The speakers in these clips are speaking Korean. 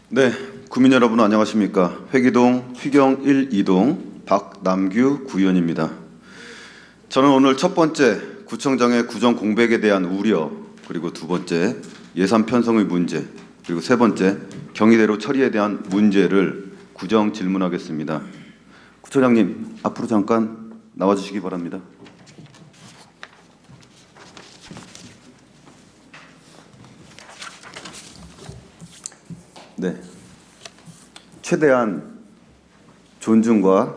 네, 구민 여러분 안녕하십니까? 회기동 휘경 1, 2동 박남규 구의원입니다. 저는 오늘 첫 번째 구청장의 구정 공백에 대한 우려, 그리고 두 번째 예산 편성의 문제, 그리고 세 번째 경위대로 처리에 대한 문제를 구정 질문하겠습니다. 구청장님 앞으로 잠깐 나와주시기 바랍니다. 네, 최대한 존중과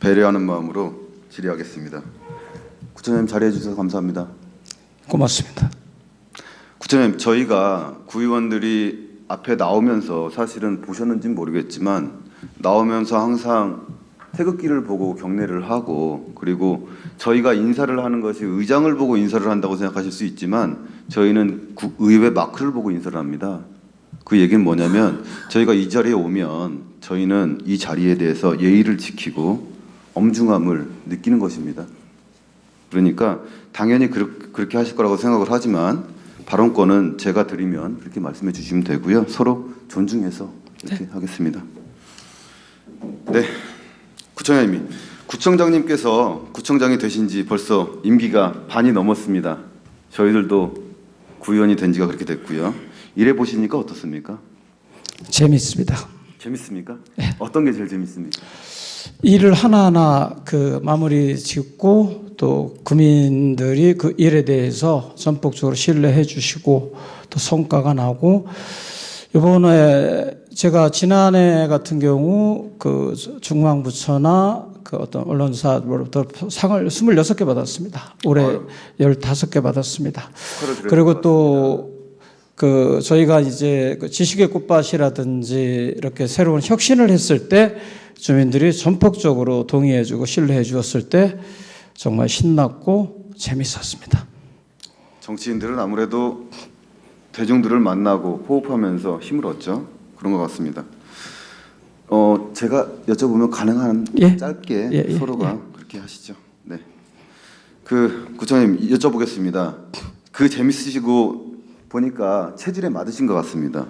배려하는 마음으로 질의하겠습니다. 구청장님 자리해 주셔서 감사합니다. 고맙습니다. 구청장님, 저희가 구의원들이 앞에 나오면서 사실은 보셨는지는 모르겠지만 나오면서 항상 태극기를 보고 경례를 하고, 그리고 저희가 인사를 하는 것이 의장을 보고 인사를 한다고 생각하실 수 있지만 저희는 의회 마크를 보고 인사를 합니다. 그 얘기는 뭐냐면 저희가 이 자리에 오면 저희는 이 자리에 대해서 예의를 지키고 엄중함을 느끼는 것입니다. 그러니까 당연히 그렇게 하실 거라고 생각을 하지만 발언권은 제가 드리면 그렇게 말씀해 주시면 되고요. 서로 존중해서 이렇게 하겠습니다. 네, 구청장님께서 구청장이 되신 지 벌써 임기가 반이 넘었습니다. 저희들도 구의원이 된 지가 그렇게 됐고요. 일해 보시니까 어떻습니까? 재밌습니다. 재밌습니까? 네. 어떤 게 제일 재밌습니까? 일을 하나하나 마무리 짓고 또 구민들이 그 일에 대해서 전폭적으로 신뢰해 주시고 또 성과가 나고, 이번에 제가 지난해 같은 경우 그 중앙부처나 그 어떤 언론사로부터 상을 26개 받았습니다. 올해 15개 받았습니다. 그리고 또 저희가 이제 지식의 꽃밭이라든지 이렇게 새로운 혁신을 했을 때 주민들이 전폭적으로 동의해주고 신뢰해 주었을 때 정말 신났고 재밌었습니다. 정치인들은 아무래도 대중들을 만나고 호흡하면서 힘을 얻죠. 그런 것 같습니다. 제가 여쭤보면 가능한 짧게 서로가 그렇게 하시죠. 네. 구청장님 여쭤보겠습니다. 재밌으시고 보니까 체질에 맞으신 것 같습니다.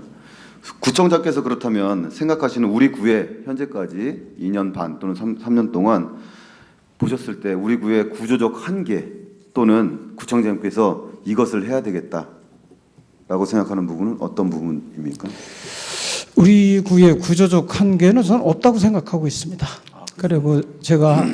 구청장께서 그렇다면 생각하시는 우리 구에 현재까지 2년 반 또는 3년 동안 보셨을 때 우리 구의 구조적 한계 또는 구청장님께서 이것을 해야 되겠다라고 생각하는 부분은 어떤 부분입니까? 우리 구의 구조적 한계는 저는 없다고 생각하고 있습니다. 그리고 제가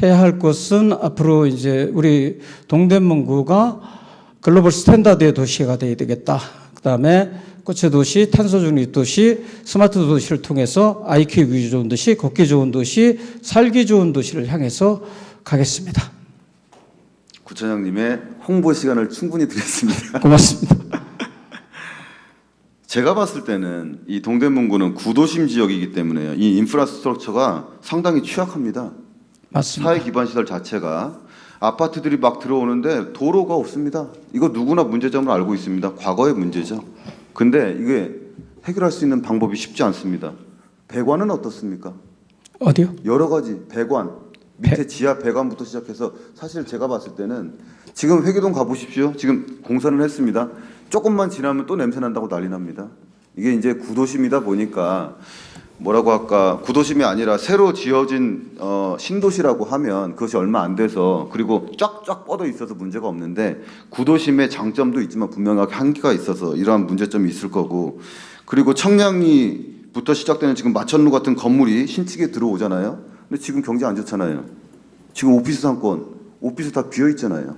해야 할 것은 앞으로 이제 우리 동대문구가 글로벌 스탠다드의 도시가 되어야 되겠다. 그다음에 꽃의 도시, 탄소 중립 도시, 스마트 도시를 통해서 IQ 위주 좋은 도시, 걷기 좋은 도시, 살기 좋은 도시를 향해서 가겠습니다. 구청장님의 홍보 시간을 충분히 드렸습니다. 고맙습니다. 제가 봤을 때는 이 동대문구는 구도심 지역이기 때문에 이 인프라스트럭처가 상당히 취약합니다. 맞습니다. 사회 기반 시설 자체가 아파트들이 막 들어오는데 도로가 없습니다. 이거 누구나 문제점을 알고 있습니다. 과거의 문제죠. 근데 이게 해결할 수 있는 방법이 쉽지 않습니다. 배관은 어떻습니까? 어디요? 여러 가지 배관, 밑에 지하 배관부터 시작해서 사실 제가 봤을 때는 지금 회계동 가보십시오. 지금 공사는 했습니다. 조금만 지나면 또 냄새 난다고 난리 납니다. 이게 이제 구도심이다 보니까 뭐라고 할까, 구도심이 아니라 새로 지어진 신도시라고 하면 그것이 얼마 안 돼서, 그리고 쫙쫙 뻗어 있어서 문제가 없는데 구도심의 장점도 있지만 분명하게 한계가 있어서 이러한 문제점이 있을 거고, 그리고 청량리부터 시작되는 지금 마천루 같은 건물이 신축에 들어오잖아요. 근데 지금 경제 안 좋잖아요. 지금 오피스 상권, 오피스 다 비어 있잖아요.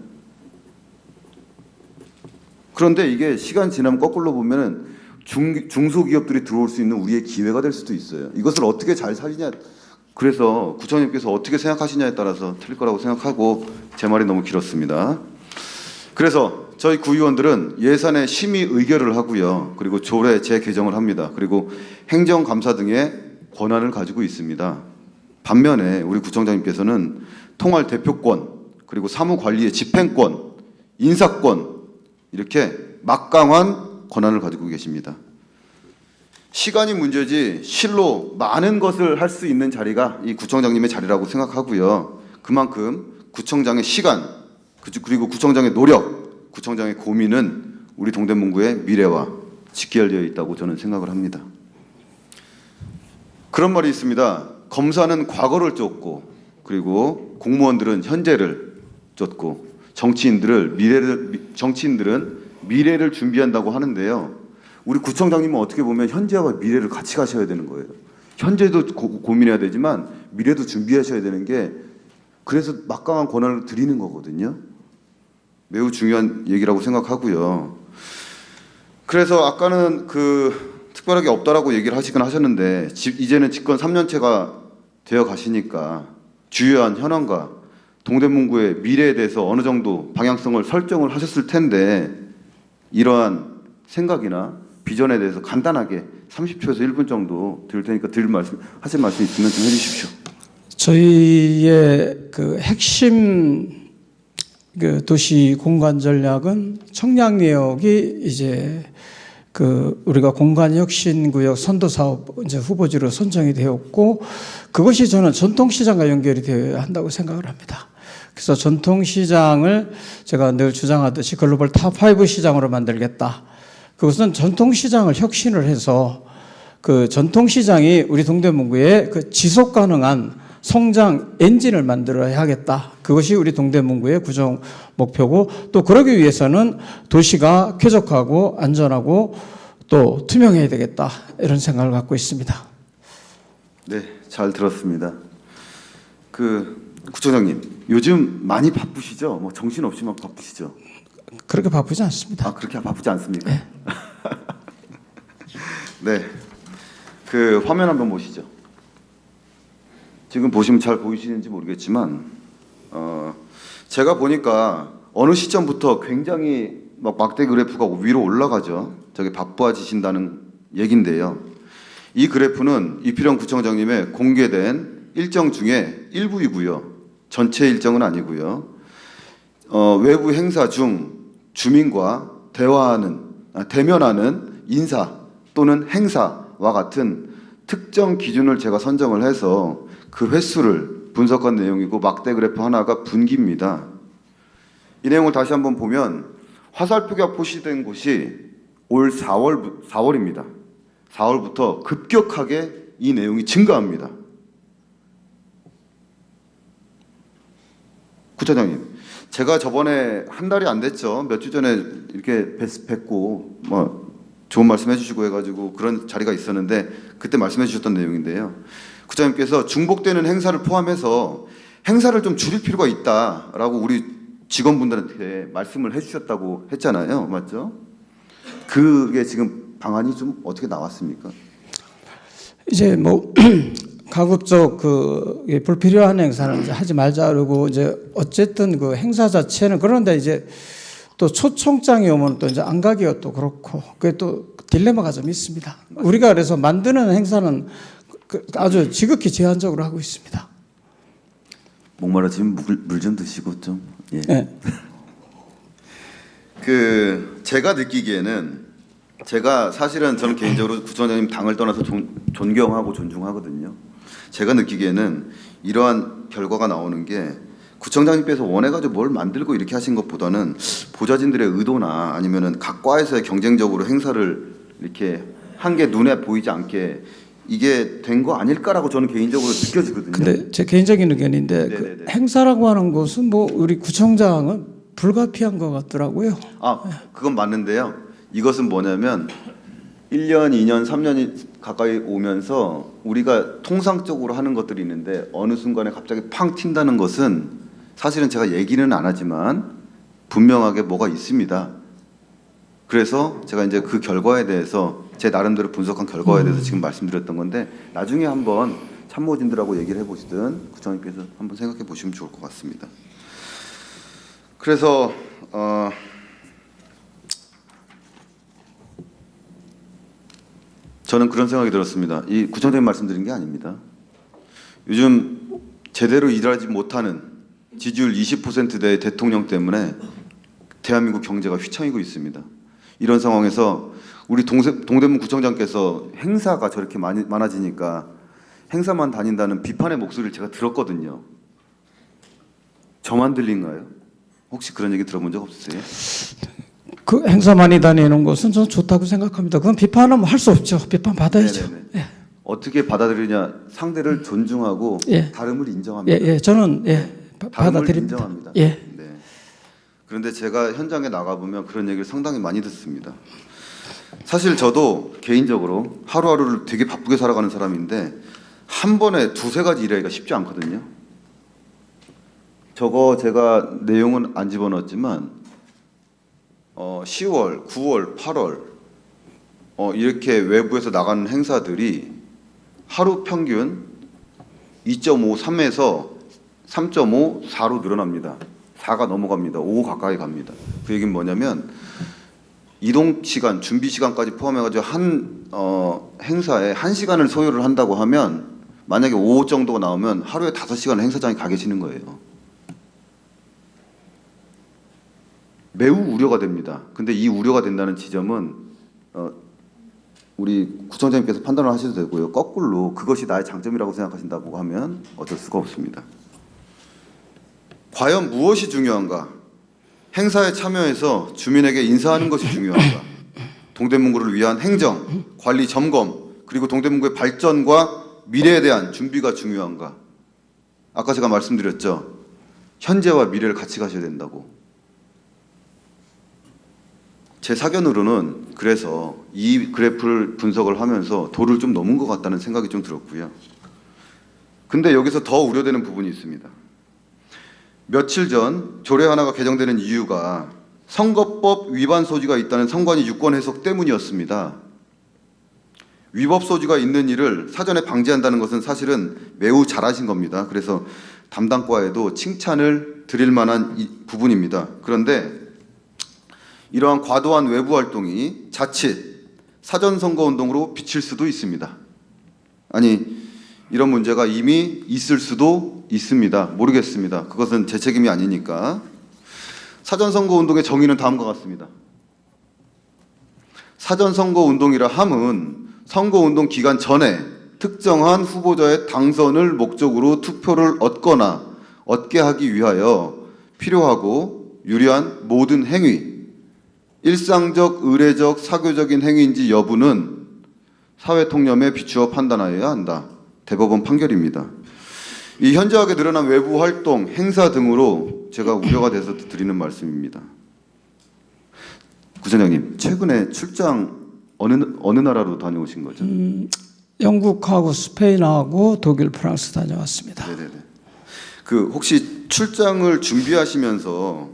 그런데 이게 시간 지나면 거꾸로 보면은 중소기업들이 들어올 수 있는 우리의 기회가 될 수도 있어요. 이것을 어떻게 잘 살리냐. 그래서 구청장님께서 어떻게 생각하시냐에 따라서 틀릴 거라고 생각하고 제 말이 너무 길었습니다. 그래서 저희 구의원들은 예산에 심의 의결을 하고요. 그리고 조례 재개정을 합니다. 그리고 행정감사 등의 권한을 가지고 있습니다. 반면에 우리 구청장님께서는 통할 대표권, 그리고 사무관리의 집행권, 인사권, 이렇게 막강한 권한을 가지고 계십니다. 시간이 문제지 실로 많은 것을 할 수 있는 자리가 이 구청장님의 자리라고 생각하고요. 그만큼 구청장의 시간, 그리고 구청장의 노력, 구청장의 고민은 우리 동대문구의 미래와 직결되어 있다고 저는 생각을 합니다. 그런 말이 있습니다. 검사는 과거를 쫓고 그리고 공무원들은 현재를 쫓고 정치인들은 미래를 준비한다고 하는데요. 우리 구청장님은 어떻게 보면 현재와 미래를 같이 가셔야 되는 거예요. 현재도 고민해야 되지만 미래도 준비하셔야 되는 게 그래서 막강한 권한을 드리는 거거든요. 매우 중요한 얘기라고 생각하고요. 그래서 아까는 특별하게 없다라고 얘기를 하시긴 하셨는데 이제는 집권 3년째가 되어 가시니까 주요한 현안과 동대문구의 미래에 대해서 어느 정도 방향성을 설정을 하셨을 텐데 이러한 생각이나 비전에 대해서 간단하게 30초에서 1분 정도 드릴 테니까 하실 말씀 있으면 좀 해주십시오. 저희의 그 핵심 도시 공간 전략은 청량리역이 이제 우리가 공간혁신구역 선도사업 이제 후보지로 선정이 되었고 그것이 저는 전통시장과 연결이 되어야 한다고 생각을 합니다. 그래서 전통시장을 제가 늘 주장하듯이 글로벌 탑5 시장으로 만들겠다. 그것은 전통시장을 혁신을 해서 그 전통시장이 우리 동대문구의 그 지속 가능한 성장 엔진을 만들어야 하겠다. 그것이 우리 동대문구의 구정 목표고 또 그러기 위해서는 도시가 쾌적하고 안전하고 또 투명해야 되겠다. 이런 생각을 갖고 있습니다. 네, 잘 들었습니다. 구청장님, 요즘 많이 바쁘시죠? 뭐 정신없이 막 바쁘시죠? 그렇게 바쁘지 않습니다. 아, 그렇게 바쁘지 않습니까? 네. 네. 화면 한번 보시죠. 지금 보시면 잘 보이시는지 모르겠지만, 제가 보니까 어느 시점부터 굉장히 막대 그래프가 위로 올라가죠. 저게 바빠지신다는 얘긴데요. 이 그래프는 이필영 구청장님의 공개된 일정 중에 일부이고요. 전체 일정은 아니고요. 외부 행사 중 주민과 대면하는 인사 또는 행사와 같은 특정 기준을 제가 선정을 해서 그 횟수를 분석한 내용이고 막대 그래프 하나가 분기입니다. 이 내용을 다시 한번 보면 화살표가 표시된 곳이 올 4월입니다. 4월부터 급격하게 이 내용이 증가합니다. 구청장님, 제가 저번에 한 달이 안 됐죠. 몇 주 전에 이렇게 뵙고 좋은 말씀 해주시고 해가지고 그런 자리가 있었는데 그때 말씀해 주셨던 내용인데요. 구청장님께서 중복되는 행사를 포함해서 행사를 좀 줄일 필요가 있다라고 우리 직원분들한테 말씀을 해주셨다고 했잖아요. 맞죠? 그게 지금 방안이 좀 어떻게 나왔습니까? 이제 가급적 불필요한 행사는 이제 하지 말자 그러고 이제 어쨌든 그 행사 자체는 그런데 이제 또 초청장이 오면 또 이제 안 가기가 또 그렇고 그게 또 딜레마가 좀 있습니다. 우리가 그래서 만드는 행사는 아주 지극히 제한적으로 하고 있습니다. 목마르지면 물 좀 드시고 좀. 예. 네. 제가 느끼기에는 제가 사실은 저는 개인적으로 구청장님 당을 떠나서 존경하고 존중하거든요. 제가 느끼기에는 이러한 결과가 나오는 게 구청장님께서 원해가지고 뭘 만들고 이렇게 하신 것보다는 보좌진들의 의도나 아니면은 각 과에서의 경쟁적으로 행사를 이렇게 한 게 눈에 보이지 않게 이게 된 거 아닐까라고 저는 개인적으로 느껴지거든요. 근데 제 개인적인 의견인데 행사라고 하는 것은 우리 구청장은 불가피한 것 같더라고요. 그건 맞는데요. 이것은 뭐냐면 1년, 2년, 3년이 가까이 오면서 우리가 통상적으로 하는 것들이 있는데 어느 순간에 갑자기 팡 튄다는 것은 사실은 제가 얘기는 안 하지만 분명하게 뭐가 있습니다. 그래서 제가 이제 그 결과에 대해서 제 나름대로 분석한 결과에 대해서 지금 말씀드렸던 건데 나중에 한번 참모진들하고 얘기를 해보시든 구청장님께서 한번 생각해 보시면 좋을 것 같습니다. 그래서 저는 그런 생각이 들었습니다. 이 구청장님 말씀드린 게 아닙니다. 요즘 제대로 일하지 못하는 지지율 20%대의 대통령 때문에 대한민국 경제가 휘청이고 있습니다. 이런 상황에서 우리 동대문 구청장께서 행사가 저렇게 많아지니까 행사만 다닌다는 비판의 목소리를 제가 들었거든요. 저만 들린가요? 혹시 그런 얘기 들어본 적 없으세요? 그 행사 많이 다니는 것은 저는 좋다고 생각합니다. 그건 비판은 할 수 없죠. 비판 받아야죠. 네. 어떻게 받아들이냐 상대를 존중하고 예. 다름을 인정합니다. 예, 예, 저는 다름을 받아들입니다. 인정합니다. 예. 네. 그런데 제가 현장에 나가 보면 그런 얘기를 상당히 많이 듣습니다. 사실 저도 개인적으로 하루하루를 되게 바쁘게 살아가는 사람인데 한 번에 두세 가지 일하기가 쉽지 않거든요. 저거 제가 내용은 안 집어넣었지만 10월, 9월, 8월 이렇게 외부에서 나가는 행사들이 하루 평균 2.53에서 3.5, 4로 늘어납니다. 4가 넘어갑니다. 5 가까이 갑니다. 그 얘기는 뭐냐면 이동 시간, 준비 시간까지 포함해가지고 한 행사에 1시간을 소요를 한다고 하면 만약에 5 정도가 나오면 하루에 5시간 행사장에 가 계시는 거예요. 매우 우려가 됩니다. 근데 이 우려가 된다는 지점은 우리 구청장님께서 판단을 하셔도 되고요. 거꾸로 그것이 나의 장점이라고 생각하신다고 하면 어쩔 수가 없습니다. 과연 무엇이 중요한가? 행사에 참여해서 주민에게 인사하는 것이 중요한가? 동대문구를 위한 행정, 관리 점검, 그리고 동대문구의 발전과 미래에 대한 준비가 중요한가? 아까 제가 말씀드렸죠. 현재와 미래를 같이 가셔야 된다고. 제 사견으로는 그래서 이 그래프를 분석을 하면서 도를 좀 넘은 것 같다는 생각이 좀 들었고요. 근데 여기서 더 우려되는 부분이 있습니다. 며칠 전 조례 하나가 개정되는 이유가 선거법 위반 소지가 있다는 선관위 유권 해석 때문이었습니다. 위법 소지가 있는 일을 사전에 방지한다는 것은 사실은 매우 잘하신 겁니다. 그래서 담당과에도 칭찬을 드릴 만한 부분입니다. 그런데 이러한 과도한 외부 활동이 자칫 사전선거운동으로 비칠 수도 있습니다. 아니, 이런 문제가 이미 있을 수도 있습니다. 모르겠습니다. 그것은 제 책임이 아니니까. 사전선거운동의 정의는 다음과 같습니다. 사전선거운동이라 함은 선거운동 기간 전에 특정한 후보자의 당선을 목적으로 투표를 얻거나 얻게 하기 위하여 필요하고 유리한 모든 행위, 일상적, 의례적, 사교적인 행위인지 여부는 사회통념에 비추어 판단하여야 한다. 대법원 판결입니다. 이 현저하게 늘어난 외부 활동, 행사 등으로 제가 우려가 돼서 드리는 말씀입니다. 구청장님, 최근에 출장 어느 나라로 다녀오신 거죠? 영국하고 스페인하고 독일, 프랑스 다녀왔습니다. 네네네. 그 혹시 출장을 준비하시면서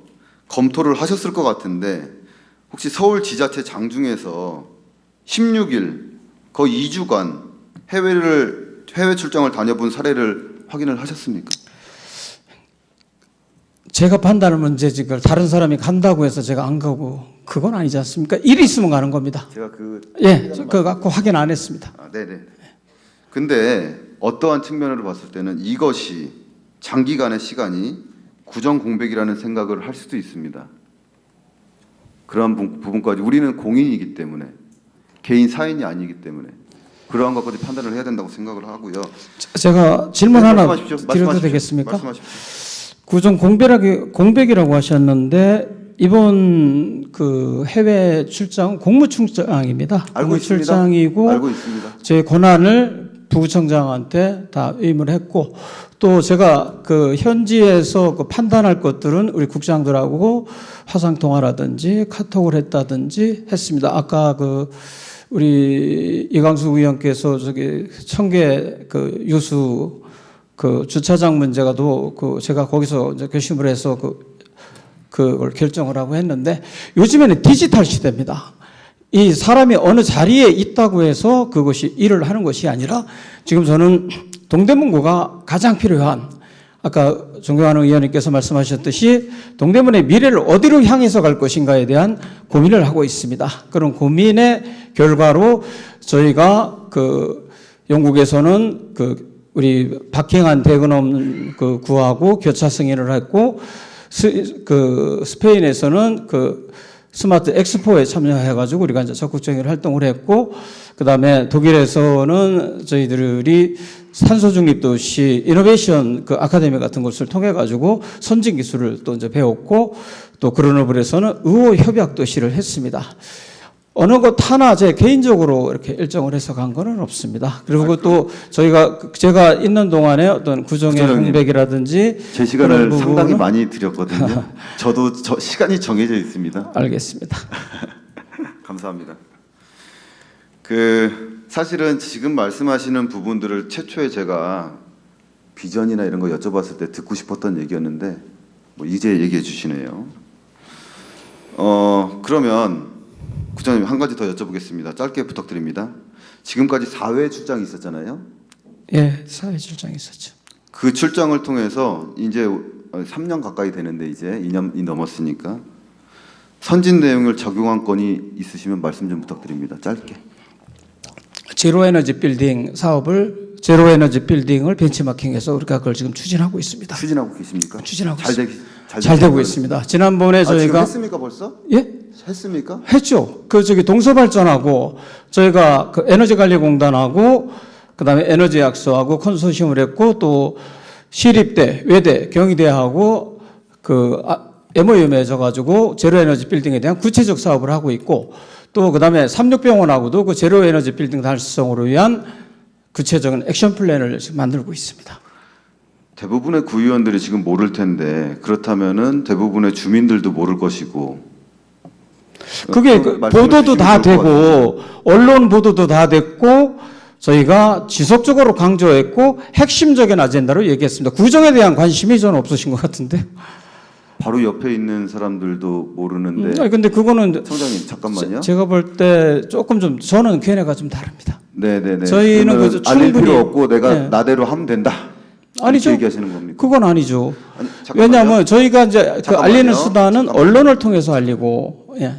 검토를 하셨을 것 같은데 혹시 서울 지자체 장중에서 16일 거의 2주간 해외 출장을 다녀본 사례를 확인을 하셨습니까? 제가 판단할 문제지 그걸 다른 사람이 간다고 해서 제가 안 가고 그건 아니지 않습니까? 일이 있으면 가는 겁니다. 제가 그거 갖고 확인 안 했습니다. 네네. 근데 어떠한 측면으로 봤을 때는 이것이 장기간의 시간이 구정 공백이라는 생각을 할 수도 있습니다. 그러한 부분까지 우리는 공인이기 때문에 개인 사인이 아니기 때문에 그러한 것까지 판단을 해야 된다고 생각을 하고요. 제가 질문 하나 말씀하십시오. 드려도 되겠습니까? 말씀하십시오. 구정 공백이라고 하셨는데 이번 그 해외 출장은 공무 출장입니다. 알고 있습니다. 출장이고 알고 있습니다. 제 권한을 부구청장한테 다 의무를 했고 또 제가 그 현지에서 그 판단할 것들은 우리 국장들하고 화상 통화라든지 카톡을 했다든지 했습니다. 아까 그 우리 이광수 의원께서 저기 청계 그 유수 그 주차장 문제가 또 그 제가 거기서 이제 결심을 해서 그걸 결정을 하고 했는데 요즘에는 디지털 시대입니다. 이 사람이 어느 자리에 있다고 해서 그것이 일을 하는 것이 아니라 지금 저는 동대문구가 가장 필요한 아까 존경하는 의원님께서 말씀하셨듯이 동대문의 미래를 어디로 향해서 갈 것인가에 대한 고민을 하고 있습니다. 그런 고민의 결과로 저희가 그 영국에서는 그 우리 박행한 대건업 그 구하고 교차 승인을 했고 그 스페인에서는 그 스마트 엑스포에 참여해가지고 우리가 이제 적극적인 활동을 했고, 그 다음에 독일에서는 저희들이 산소 중립 도시 이노베이션 그 아카데미 같은 곳을 통해 가지고 선진 기술을 또 이제 배웠고, 또 그로너블에서는 의호 협약 도시를 했습니다. 어느 것 하나 제 개인적으로 이렇게 일정을 해서 간 거는 없습니다. 그리고 또 제가 있는 동안에 어떤 구정의 구청장님, 공백이라든지 제 시간을 그런 상당히 부분은- 많이 드렸거든요. 저도 시간이 정해져 있습니다. 알겠습니다. 감사합니다. 사실은 지금 말씀하시는 부분들을 최초에 제가 비전이나 이런 거 여쭤봤을 때 듣고 싶었던 얘기였는데 뭐 이제 얘기해 주시네요. 그러면 구청장님 한 가지 더 여쭤보겠습니다. 짧게 부탁드립니다. 지금까지 4회 출장이 있었잖아요. 예, 사회 출장이 있었죠. 그 출장을 통해서 이제 3년 가까이 되는데 이제 2년이 넘었으니까 선진 내용을 적용한 건이 있으시면 말씀 좀 부탁드립니다. 짧게. 제로에너지 빌딩 사업을 제로에너지 빌딩을 벤치마킹해서 우리가 그걸 지금 추진하고 있습니다. 추진하고 계십니까? 추진하고 잘 되고 있습니다. 지난번에 지금 저희가 했습니까 벌써? 예? 했습니까? 했죠. 동서발전하고 저희가 그 에너지관리공단하고 그다음에 에너지약소하고 컨소시엄을 했고 또 시립대, 외대, 경희대하고 MOU 맺어가지고 제로에너지 빌딩에 대한 구체적 사업을 하고 있고 또 그다음에 삼육병원하고도 그 제로에너지 빌딩 달성으로 위한 구체적인 액션 플랜을 지금 만들고 있습니다. 대부분의 구의원들이 지금 모를 텐데 그렇다면은 대부분의 주민들도 모를 것이고 그게 그 말씀을 보도도 다 주시면 좋을 것 되고 언론 보도도 다 됐고 저희가 지속적으로 강조했고 핵심적인 아젠다로 얘기했습니다. 구정에 대한 관심이 저는 없으신 것 같은데. 바로 옆에 있는 사람들도 모르는데 아니 근데 그거는 청장님 잠깐만요. 제가 볼 때 조금 좀 저는 걔네가 좀 다릅니다. 네네네. 저희는 그러면 그래서 알릴 충분히- 필요 없고 내가 네. 나대로 하면 된다. 아니죠. 이렇게 얘기하시는 겁니까? 그건 아니죠. 아니, 잠깐만요. 왜냐하면 저희가 이제 그 잠깐만요. 알리는 수단은 잠깐만요. 언론을 통해서 알리고 예.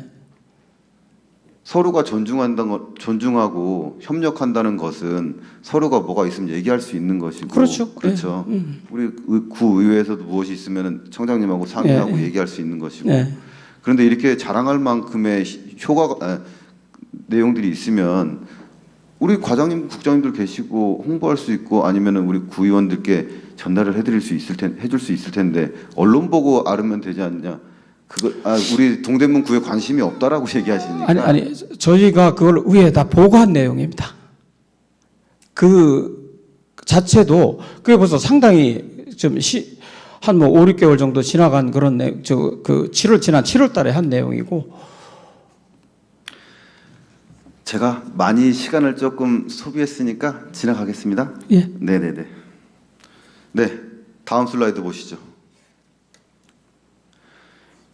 서로가 존중하고 협력한다는 것은 서로가 뭐가 있으면 얘기할 수 있는 것이고 그렇죠. 그렇죠. 우리 구의회에서도 무엇이 있으면 청장님하고 상의하고 예. 얘기할 수 있는 것이고 예. 그런데 이렇게 자랑할 만큼의 내용들이 있으면 우리 과장님, 국장님들 계시고 홍보할 수 있고 아니면은 우리 구의원들께 전달을 해줄 수 있을 텐데 언론 보고 알으면 되지 않냐? 우리 동대문 구에 관심이 없다라고 얘기하시니까 아니 저희가 그걸 위에다 보고한 내용입니다. 그 자체도 그게 벌써 상당히 좀 한 5, 6개월 정도 지나간 그런 지난 7월 달에 한 내용이고 제가 많이 시간을 조금 소비했으니까 지나가겠습니다. 예. 네네네. 네, 다음 슬라이드 보시죠.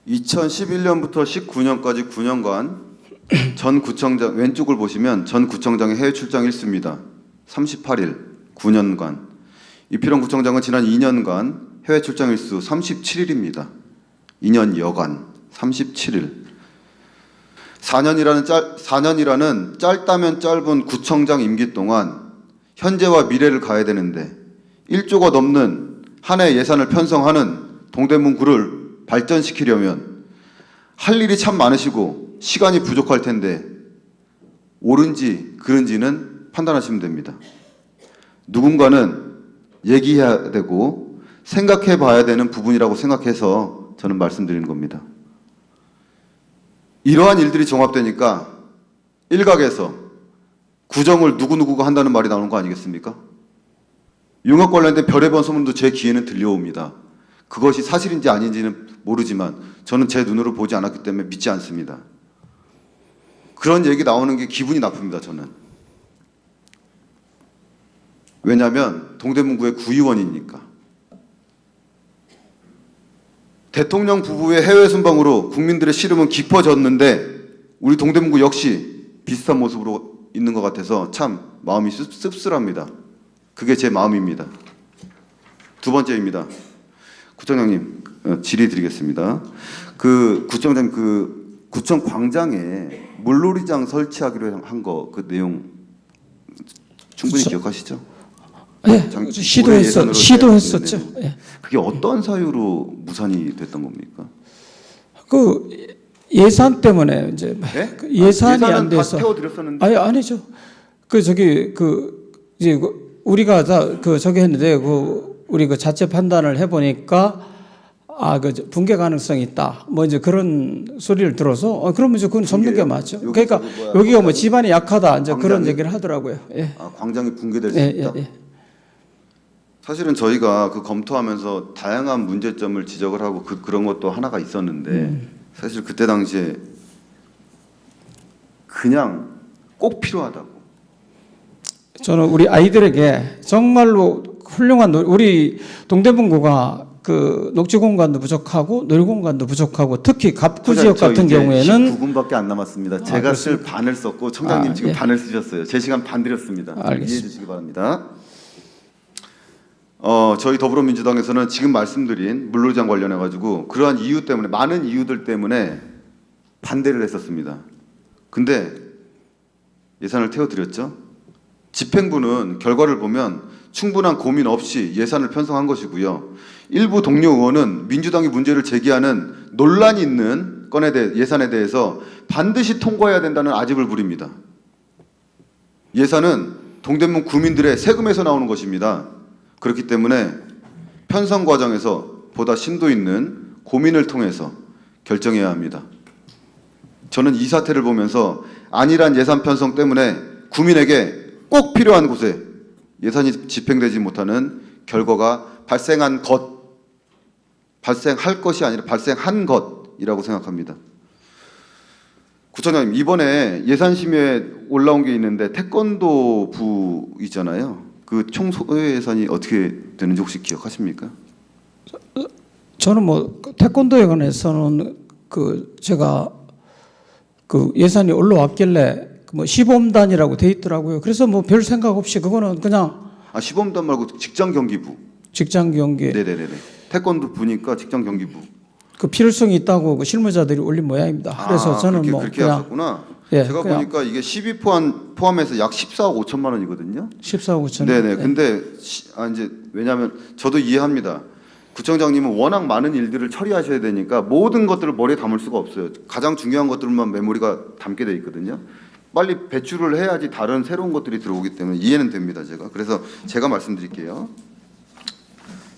2011년부터 19년까지 9년간 전 구청장 왼쪽을 보시면 전 구청장의 해외 출장 일수입니다. 38일 9년간. 이필원 구청장은 지난 2년간 해외 출장 일수 37일입니다. 2년 여간 37일. 4년이라는 짧다면 짧은 구청장 임기 동안 현재와 미래를 가야 되는데 1조가 넘는 한 해 예산을 편성하는 동대문구를 발전시키려면 할 일이 참 많으시고 시간이 부족할 텐데 옳은지 그른지는 판단하시면 됩니다. 누군가는 얘기해야 되고 생각해 봐야 되는 부분이라고 생각해서 저는 말씀드리는 겁니다. 이러한 일들이 종합되니까 일각에서 구정을 누구누구가 한다는 말이 나오는 거 아니겠습니까? 용역 관련된 별의별 소문도 제 귀에는 들려옵니다. 그것이 사실인지 아닌지는 모르지만 저는 제 눈으로 보지 않았기 때문에 믿지 않습니다. 그런 얘기 나오는 게 기분이 나쁩니다. 저는. 왜냐하면 동대문구의 구의원이니까. 대통령 부부의 해외 순방으로 국민들의 시름은 깊어졌는데 우리 동대문구 역시 비슷한 모습으로 있는 것 같아서 참 마음이 씁쓸합니다. 그게 제 마음입니다. 두 번째입니다. 구청장님 질의 드리겠습니다. 구청장 구청 광장에 물놀이장 설치하기로 한 거 그 내용 충분히 기억하시죠? 예, 시도했었죠. 예. 그게 어떤 사유로 무산이 됐던 겁니까? 그 예산 때문에 이제 네? 예산이 안 예산은 돼서 다 태워드렸었는데 아니죠. 이제 우리가 다 저기 했는데 우리 자체 판단을 해보니까 그 붕괴 가능성이 있다. 뭐 이제 그런 소리를 들어서 그러면 이제 그건 접는 게 맞죠. 여기 그러니까 저기 뭐야, 여기가 뭐 지반이 약하다 이제 그런 광장이- 얘기를 하더라고요. 예. 광장이 붕괴될 수 예, 있다. 예, 예. 사실은 저희가 그 검토하면서 다양한 문제점을 지적을 하고 그런 것도 하나가 있었는데 사실 그때 당시에 그냥 꼭 필요하다고. 저는 우리 아이들에게 정말로 훌륭한 우리 동대문구가 그 녹지 공간도 부족하고 놀이 공간도 부족하고 특히 갑구 지역 같은 경우에는 19분밖에 안 남았습니다. 제가 쓸 반을 썼고 청장님 지금 예. 반을 쓰셨어요. 제 시간 반 드렸습니다. 알겠습니다. 이해해 주시기 바랍니다. 저희 더불어민주당에서는 지금 말씀드린 물놀이장 관련해 가지고 그러한 이유 때문에 많은 이유들 때문에 반대를 했었습니다. 근데 예산을 태워드렸죠. 집행부는 결과를 보면 충분한 고민 없이 예산을 편성한 것이고요. 일부 동료 의원은 민주당이 문제를 제기하는 논란이 있는 건에 대해 예산에 대해서 반드시 통과해야 된다는 아집을 부립니다. 예산은 동대문 구민들의 세금에서 나오는 것입니다. 그렇기 때문에 편성 과정에서 보다 심도 있는 고민을 통해서 결정해야 합니다. 저는 이 사태를 보면서 안일한 예산 편성 때문에 구민에게 꼭 필요한 곳에 예산이 집행되지 못하는 결과가 발생할 것이 아니라 발생한 것이라고 생각합니다. 구청장님, 이번에 예산심의에 올라온 게 있는데 태권도부 있잖아요. 그 총 소요 예산이 어떻게 되는지 혹시 기억하십니까? 저는 뭐 태권도에 관해서는 그 제가 그 예산이 올라왔길래 뭐 시범단이라고 돼 있더라고요. 그래서 뭐 별 생각 없이 그거는 그냥 시범단 말고 직장 경기부. 직장 경기 네네네. 태권도 부니까 직장 경기부. 그 필요성이 있다고 그 실무자들이 올린 모양입니다. 그래서 저는 그렇게, 뭐 그렇게 그냥 하셨구나. 예, 제가 그냥 보니까 이게 12 포함해서 약 14억 5천만 원이거든요. 14억 5천. 네네. 근데 이제 왜냐하면 저도 이해합니다. 구청장님은 워낙 많은 일들을 처리하셔야 되니까 모든 것들을 머리에 담을 수가 없어요. 가장 중요한 것들만 메모리가 담게 돼 있거든요. 빨리 배출을 해야지 다른 새로운 것들이 들어오기 때문에 이해는 됩니다. 그래서 제가 말씀드릴게요.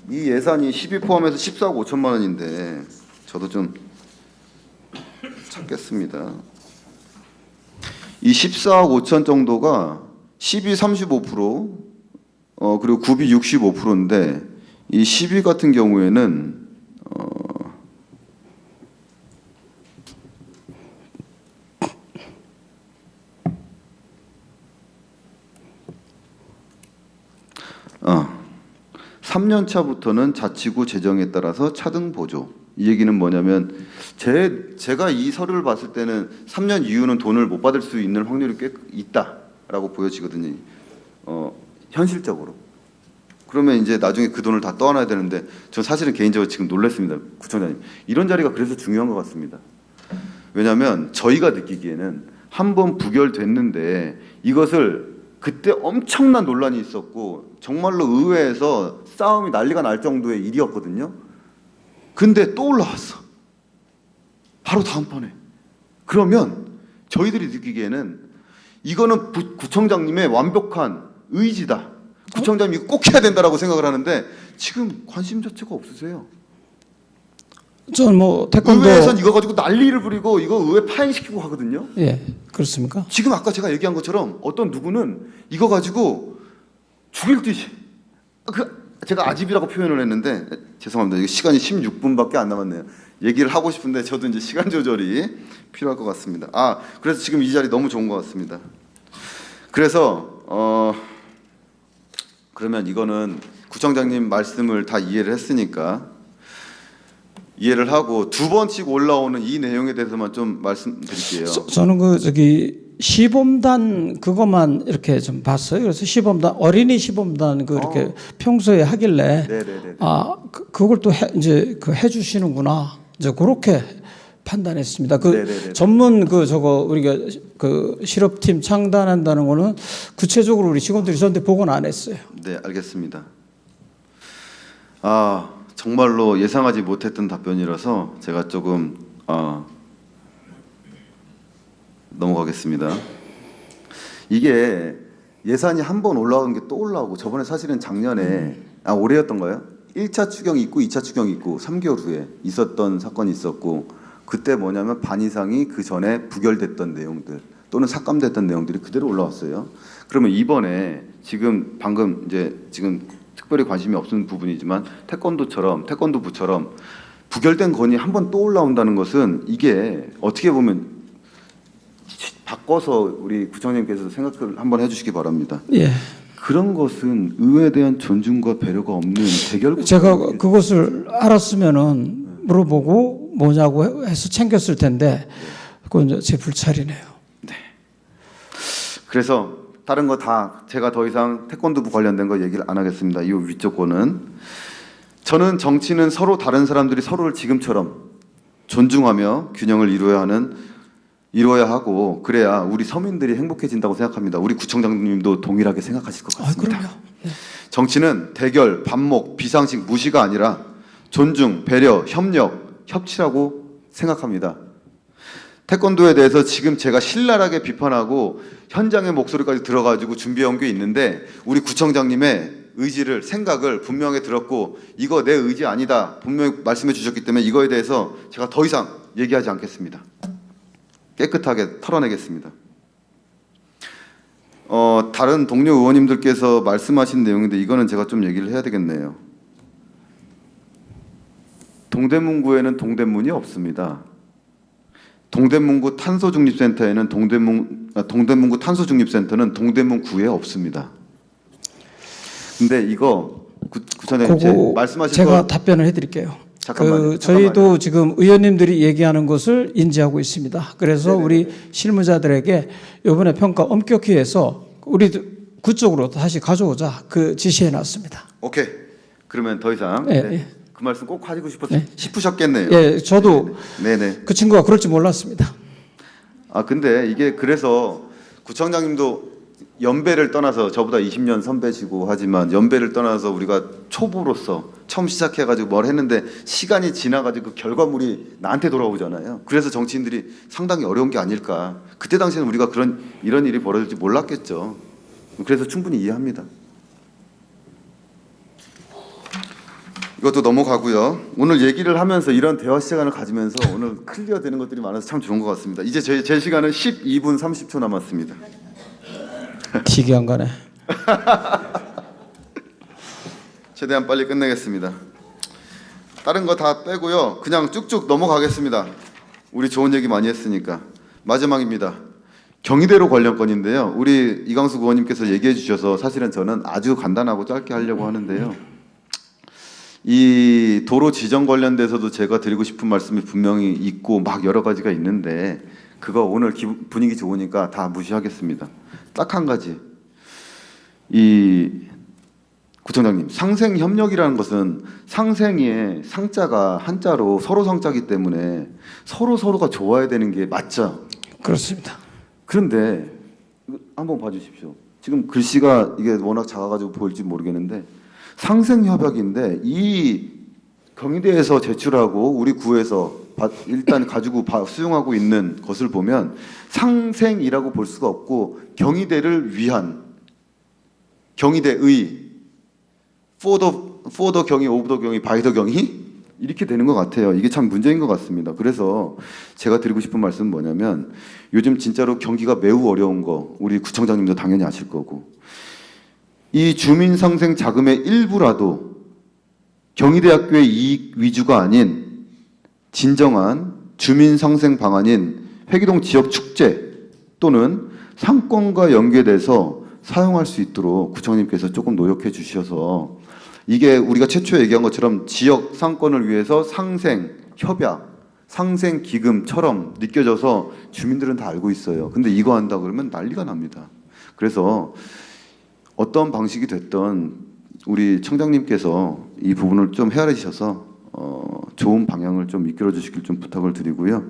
이 예산이 12 포함해서 14억 5천만 원인데 저도 좀 찾겠습니다. 이 14억 5천 정도가 10이 35%, 그리고 9이 65%인데 이 10위 같은 경우에는 어, 3년 차부터는 자치구 재정에 따라서 차등 보조. 이 얘기는 뭐냐면 제가 이 서류를 봤을 때는 3년 이후는 돈을 못 받을 수 있는 확률이 꽤 있다라고 보여지거든요. 현실적으로. 그러면 이제 나중에 그 돈을 다 떠안아야 되는데 전 사실은 개인적으로 지금 놀랐습니다. 구청장님. 이런 자리가 그래서 중요한 것 같습니다. 왜냐하면 저희가 느끼기에는 한번 부결됐는데 이것을 그때 엄청난 논란이 있었고 정말로 의회에서 싸움이 난리가 날 정도의 일이었거든요. 근데 또 올라왔어. 바로 다음번에. 그러면 저희들이 느끼기에는 이거는 구청장님의 완벽한 의지다. 구청장님이 이거 꼭 해야 된다라고 생각을 하는데 지금 관심 자체가 없으세요. 저는 뭐 태권도 의회에선 이거 가지고 난리를 부리고 이거 의회 파행시키고 하거든요. 예, 그렇습니까? 지금 아까 제가 얘기한 것처럼 어떤 누구는 이거 가지고 죽일 듯이 제가 아집이라고 표현을 했는데 죄송합니다. 이거 시간이 16분밖에 안 남았네요. 얘기를 하고 싶은데 저도 이제 시간 조절이 필요할 것 같습니다. 그래서 지금 이 자리 너무 좋은 것 같습니다. 그래서 그러면 이거는 구청장님 말씀을 다 이해를 했으니까 이해를 하고 두 번씩 올라오는 이 내용에 대해서만 좀 말씀드릴게요. 저는 그 시범단 그것만 이렇게 좀 봤어요. 그래서 시범단 어린이 시범단 그 이렇게 평소에 하길래 네네네. 그걸 또 이제 그 해주시는구나 이제 그렇게 판단했습니다. 그 네네네. 전문 우리가 그 실업팀 창단한다는 거는 구체적으로 우리 직원들이 저한테 보고는 안 했어요. 네, 알겠습니다. 정말로 예상하지 못했던 답변이라서 제가 조금 넘어가겠습니다. 이게 예산이 한 번 올라온 게 또 올라오고 저번에 사실은 작년에 올해였던가요? 1차 추경이 있고 2차 추경이 있고 3개월 후에 있었던 사건이 있었고 그때 뭐냐면 반 이상이 그 전에 부결됐던 내용들 또는 삭감됐던 내용들이 그대로 올라왔어요. 그러면 이번에 지금 방금 이제 지금 특별히 관심이 없는 부분이지만 태권도부처럼 부결된 건이 한 번 또 올라온다는 것은 이게 어떻게 보면 바꿔서 우리 구청장님께서 생각을 한번 해주시기 바랍니다. 예. 그런 것은 의회에 대한 존중과 배려가 없는 대결. 제가 그것을 알았으면은 물어보고 뭐냐고 해서 챙겼을 텐데 그건 이제 제 불찰이네요. 그래서 다른 거 다 제가 더 이상 태권도부 관련된 거 얘기를 안 하겠습니다. 이 위쪽 거는 저는 정치는 서로 다른 사람들이 서로를 지금처럼 존중하며 균형을 이루어야 하고 그래야 우리 서민들이 행복해진다고 생각합니다. 우리 구청장님도 동일하게 생각하실 것 같습니다. 그럼요. 네. 정치는 대결, 반목, 비상식, 무시가 아니라 존중, 배려, 협력, 협치라고 생각합니다. 태권도에 대해서 지금 제가 신랄하게 비판하고 현장의 목소리까지 들어가지고 준비해온 게 있는데 우리 구청장님의 의지를 생각을 분명히 들었고 이거 내 의지 아니다 분명히 말씀해 주셨기 때문에 이거에 대해서 제가 더 이상 얘기하지 않겠습니다. 깨끗하게 털어내겠습니다. 다른 동료 의원님들께서 말씀하신 내용인데 이거는 제가 좀 얘기를 해야 되겠네요. 동대문구에는 동대문이 없습니다. 동대문구 탄소중립센터에는 동대문구 탄소중립센터는 동대문구에 없습니다. 근데 이거 구청장님 말씀하신 제가 거 답변을 해드릴게요. 잠깐만요. 저희도 지금 의원님들이 얘기하는 것을 인지하고 있습니다. 그래서 네네네. 우리 실무자들에게 이번에 평가 엄격히 해서 우리 그쪽으로 다시 가져오자 그 지시해놨습니다. 오케이. 그러면 더 이상 예, 네. 예. 그 말씀 꼭 하시고 네. 싶으셨겠네요. 예, 저도 네네. 그 친구가 그럴 줄 몰랐습니다. 근데 이게 그래서 구청장님도 연배를 떠나서 저보다 20년 선배시고 하지만 연배를 떠나서 우리가 초보로서 처음 시작해가지고 뭘 했는데 시간이 지나가지고 그 결과물이 나한테 돌아오잖아요. 그래서 정치인들이 상당히 어려운 게 아닐까. 그때 당시에는 우리가 이런 일이 벌어질지 몰랐겠죠. 그래서 충분히 이해합니다. 이것도 넘어가고요. 오늘 얘기를 하면서 이런 대화 시간을 가지면서 오늘 클리어 되는 것들이 많아서 참 좋은 것 같습니다. 이제 제 시간은 12분 30초 남았습니다. 기계 안 가네. 최대한 빨리 끝내겠습니다. 다른 거 다 빼고요. 그냥 쭉쭉 넘어가겠습니다. 우리 좋은 얘기 많이 했으니까. 마지막입니다. 경희대로 관련 건인데요. 우리 이광수 의원님께서 얘기해 주셔서 사실은 저는 아주 간단하고 짧게 하려고 하는데요. 이 도로 지정 관련돼서도 제가 드리고 싶은 말씀이 분명히 있고 막 여러 가지가 있는데 그거 오늘 분위기 좋으니까 다 무시하겠습니다. 딱 한 가지. 이 구청장님, 상생협력이라는 것은 상생의 상자가 한자로 서로 성자기 때문에 서로가 좋아야 되는 게 맞죠? 그렇습니다. 그런데 한번 봐주십시오. 지금 글씨가 이게 워낙 작아가지고 보일지 모르겠는데 상생협약인데 이 경희대에서 제출하고 우리 구에서 일단 가지고 수용하고 있는 것을 보면 상생이라고 볼 수가 없고 경희대를 위한 경희대의 for the 경희, of the 경희, by the 경희 이렇게 되는 것 같아요. 이게 참 문제인 것 같습니다. 그래서 제가 드리고 싶은 말씀은 뭐냐면 요즘 진짜로 경기가 매우 어려운 거 우리 구청장님도 당연히 아실 거고 이 주민상생 자금의 일부라도 경희대학교의 이익 위주가 아닌 진정한 주민상생 방안인 회기동 지역 축제 또는 상권과 연계돼서 사용할 수 있도록 구청장님께서 조금 노력해 주셔서 이게 우리가 최초에 얘기한 것처럼 지역 상권을 위해서 상생, 협약, 상생 기금처럼 느껴져서 주민들은 다 알고 있어요. 근데 이거 한다 그러면 난리가 납니다. 그래서 어떤 방식이 됐던 우리 청장님께서 이 부분을 좀 헤아리셔서 좋은 방향을 좀 이끌어 주시길 좀 부탁을 드리고요.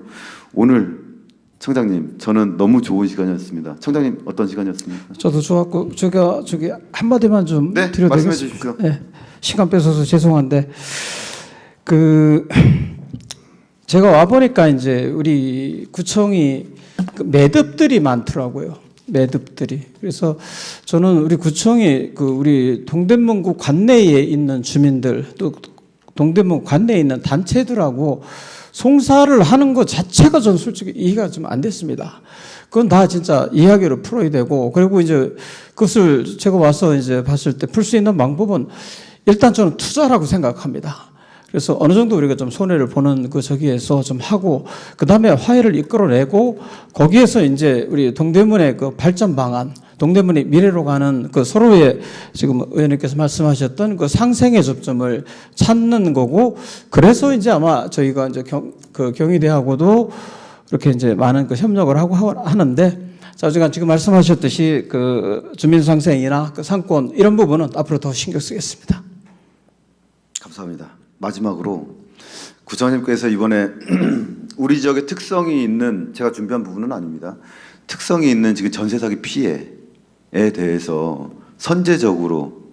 오늘 청장님, 저는 너무 좋은 시간이었습니다. 청장님 어떤 시간이었습니까? 저도 좋았고 저기 한마디만 좀 네, 드려도 말씀해 되겠습니까? 주십시오. 네, 시간 뺏어서 죄송한데 제가 와 보니까 이제 우리 구청이 그 매듭들이 많더라고요. 매듭들이. 그래서 저는 우리 구청이 그 우리 동대문구 관내에 있는 주민들 또 동대문 관내에 있는 단체들하고 송사를 하는 것 자체가 저는 솔직히 이해가 좀 안 됐습니다. 그건 다 진짜 이야기로 풀어야 되고, 그리고 이제 그것을 제가 와서 이제 봤을 때 풀 수 있는 방법은 일단 저는 투자라고 생각합니다. 그래서 어느 정도 우리가 좀 손해를 보는 그 저기에서 좀 하고, 그 다음에 화해를 이끌어내고, 거기에서 이제 우리 동대문의 그 발전 방안, 동대문의 미래로 가는 그 서로의 지금 의원님께서 말씀하셨던 그 상생의 접점을 찾는 거고, 그래서 이제 아마 저희가 이제 경희대하고도 이렇게 이제 많은 그 협력을 하고 하는데, 자, 제가 지금 말씀하셨듯이 그 주민상생이나 그 상권 이런 부분은 앞으로 더 신경 쓰겠습니다. 감사합니다. 마지막으로 구청장님께서 이번에 우리 지역의 특성이 있는, 제가 준비한 부분은 아닙니다, 특성이 있는 지금 전세 사기 피해에 대해서 선제적으로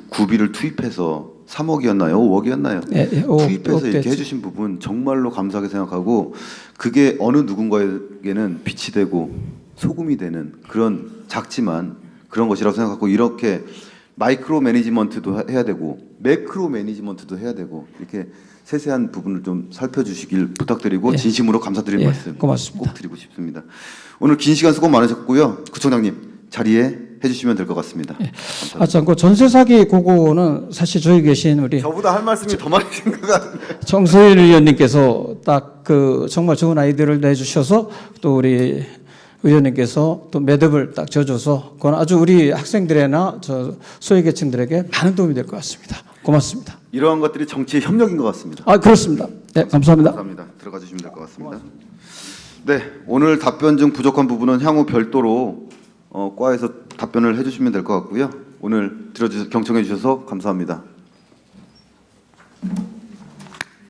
구비를 투입해서 3억이었나요? 5억이었나요? 네, 투입해서 이렇게 해주신 부분 정말로 감사하게 생각하고, 그게 어느 누군가에게는 빛이 되고 소금이 되는 그런 작지만 그런 것이라고 생각하고, 이렇게 마이크로 매니지먼트도 해야 되고 매크로 매니지먼트도 해야 되고, 이렇게 세세한 부분을 좀 살펴주시길 부탁드리고, 예. 진심으로 감사드리는 말씀 고맙습니다. 꼭 드리고 싶습니다. 오늘 긴 시간 수고 많으셨고요. 구청장님 자리에 해주시면 될 것 같습니다. 예. 아, 참, 그 전세 사기 그거는 사실 저기 계신 우리 저보다 할 말씀이 더 많으신 것 같은데. 정서일 의원님께서 딱 그 정말 좋은 아이디어를 내주셔서, 또 우리 의원님께서 또 매듭을 딱 져줘서, 그건 아주 우리 학생들이나 저 소외계층들에게 많은 도움이 될 것 같습니다. 고맙습니다. 이러한 것들이 정치의 협력인 것 같습니다. 아, 그렇습니다. 네, 감사합니다. 감사합니다. 들어가 주시면 될 것 같습니다. 네, 오늘 답변 중 부족한 부분은 향후 별도로 과에서 답변을 해주시면 될 것 같고요. 오늘 경청해 주셔서 감사합니다.